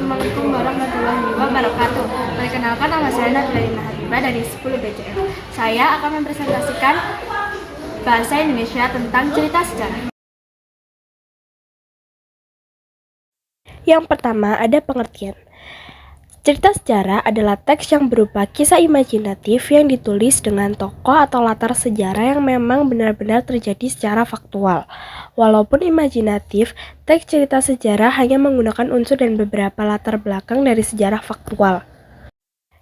Assalamualaikum warahmatullahi wabarakatuh. Perkenalkan, nama saya Nadlina Habibah dari 10 BCM. Saya akan mempresentasikan bahasa Indonesia tentang cerita sejarah. Yang pertama, ada pengertian. Cerita sejarah adalah teks yang berupa kisah imajinatif yang ditulis dengan tokoh atau latar sejarah yang memang benar-benar terjadi secara faktual. Walaupun imajinatif, teks cerita sejarah hanya menggunakan unsur dan beberapa latar belakang dari sejarah faktual.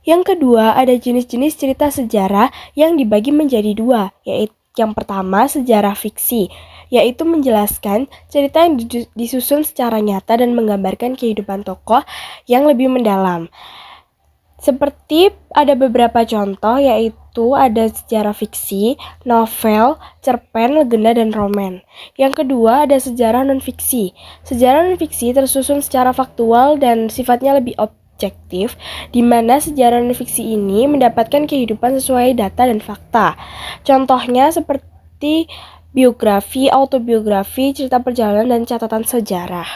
Yang kedua, ada jenis-jenis cerita sejarah yang dibagi menjadi dua, yaitu yang pertama, sejarah fiksi, yaitu menjelaskan cerita yang disusun secara nyata dan menggambarkan kehidupan tokoh yang lebih mendalam. Seperti ada beberapa contoh, yaitu ada sejarah fiksi, novel, cerpen, legenda, dan roman. Yang kedua, ada sejarah non-fiksi. Sejarah non-fiksi tersusun secara faktual dan sifatnya lebih objektif, di mana sejarah non-fiksi ini mendapatkan kehidupan sesuai data dan fakta. Contohnya seperti biografi, autobiografi, cerita perjalanan, dan catatan sejarah.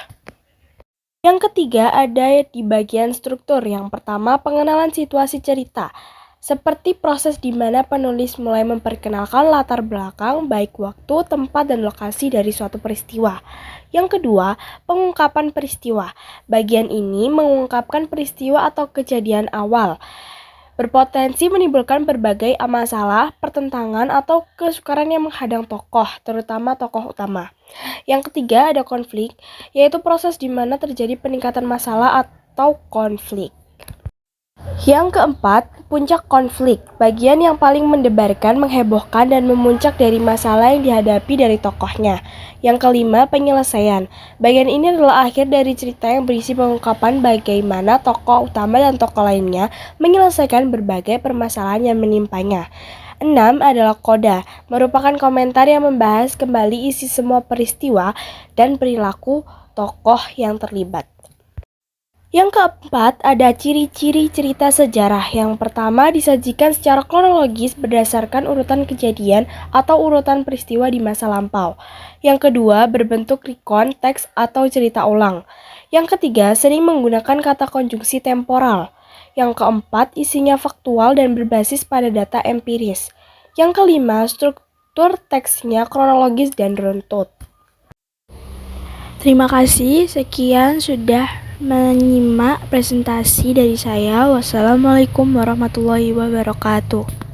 Yang ketiga, ada di bagian struktur. Yang pertama, pengenalan situasi cerita. Seperti proses di mana penulis mulai memperkenalkan latar belakang, baik waktu, tempat, dan lokasi dari suatu peristiwa. Yang kedua, pengungkapan peristiwa. Bagian ini mengungkapkan peristiwa atau kejadian awal, berpotensi menimbulkan berbagai masalah, pertentangan, atau kesukaran yang menghadang tokoh, terutama tokoh utama. Yang ketiga, ada konflik, yaitu proses di mana terjadi peningkatan masalah atau konflik. Yang keempat, puncak konflik, bagian yang paling mendebarkan, menghebohkan, dan memuncak dari masalah yang dihadapi dari tokohnya. Yang kelima, penyelesaian. Bagian ini adalah akhir dari cerita yang berisi pengungkapan bagaimana tokoh utama dan tokoh lainnya menyelesaikan berbagai permasalahan yang menimpanya. 6 adalah koda, merupakan komentar yang membahas kembali isi semua peristiwa dan perilaku tokoh yang terlibat. Yang keempat, ada ciri-ciri cerita sejarah. Yang pertama, disajikan secara kronologis berdasarkan urutan kejadian atau urutan peristiwa di masa lampau. Yang kedua, berbentuk recount, teks atau cerita ulang. Yang ketiga, sering menggunakan kata konjungsi temporal. Yang keempat, isinya faktual dan berbasis pada data empiris. Yang kelima, struktur teksnya kronologis dan runtut. Terima kasih, sekian sudah menyimak presentasi dari saya. Wassalamualaikum warahmatullahi wabarakatuh.